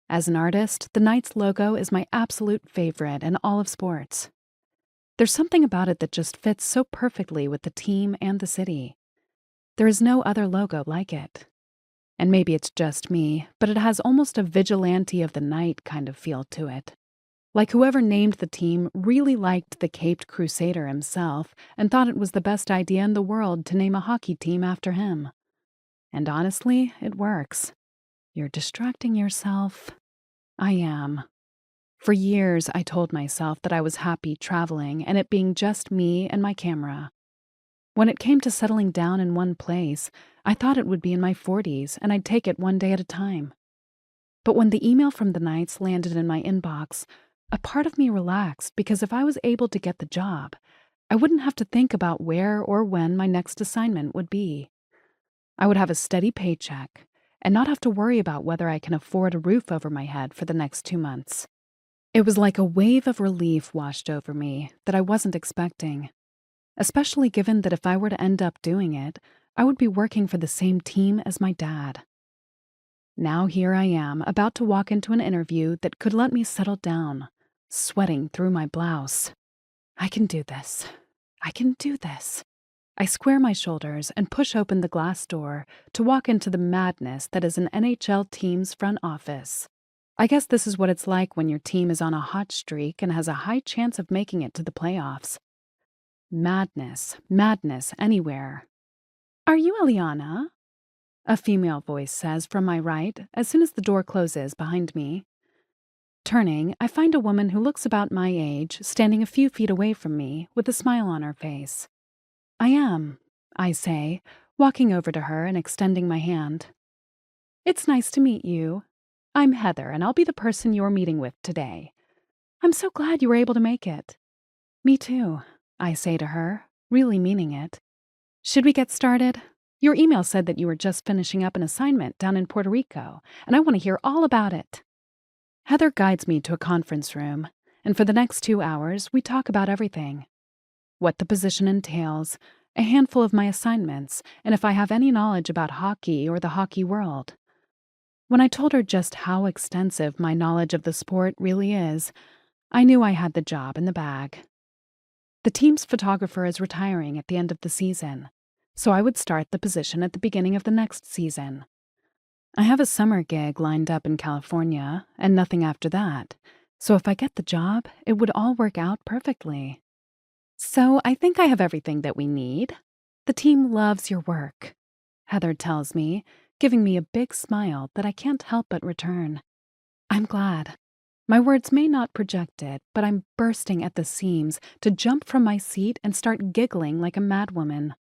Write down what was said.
As an artist, the Knights logo is my absolute favorite in all of sports. There's something about it that just fits so perfectly with the team and the city. There is no other logo like it. And maybe it's just me, but it has almost a vigilante of the night kind of feel to it. Like whoever named the team really liked the Caped Crusader himself and thought it was the best idea in the world to name a hockey team after him. And honestly, it works. You're distracting yourself. I am. For years, I told myself that I was happy traveling and it being just me and my camera. When it came to settling down in one place, I thought it would be in my 40s and I'd take it one day at a time. But when the email from the Knights landed in my inbox, a part of me relaxed because if I was able to get the job, I wouldn't have to think about where or when my next assignment would be. I would have a steady paycheck and not have to worry about whether I can afford a roof over my head for the next 2 months. It was like a wave of relief washed over me that I wasn't expecting, especially given that if I were to end up doing it, I would be working for the same team as my dad. Now here I am, about to walk into an interview that could let me settle down, sweating through my blouse. I can do this. I can do this. I square my shoulders and push open the glass door to walk into the madness that is an NHL team's front office. I guess this is what it's like when your team is on a hot streak and has a high chance of making it to the playoffs. Madness, madness anywhere. "Are you Eliana?" a female voice says from my right as soon as the door closes behind me. Turning, I find a woman who looks about my age standing a few feet away from me with a smile on her face. "I am," I say, walking over to her and extending my hand. "It's nice to meet you. I'm Heather, and I'll be the person you're meeting with today. I'm so glad you were able to make it." "Me too," I say to her, really meaning it. "Should we get started? Your email said that you were just finishing up an assignment down in Puerto Rico, and I want to hear all about it." Heather guides me to a conference room, and for the next 2 hours, we talk about everything. What the position entails, a handful of my assignments, and if I have any knowledge about hockey or the hockey world. When I told her just how extensive my knowledge of the sport really is, I knew I had the job in the bag. The team's photographer is retiring at the end of the season, so I would start the position at the beginning of the next season. I have a summer gig lined up in California, and nothing after that, so if I get the job, it would all work out perfectly. "So I think I have everything that we need. The team loves your work," Heather tells me, giving me a big smile that I can't help but return. I'm glad. My words may not project it, but I'm bursting at the seams to jump from my seat and start giggling like a madwoman.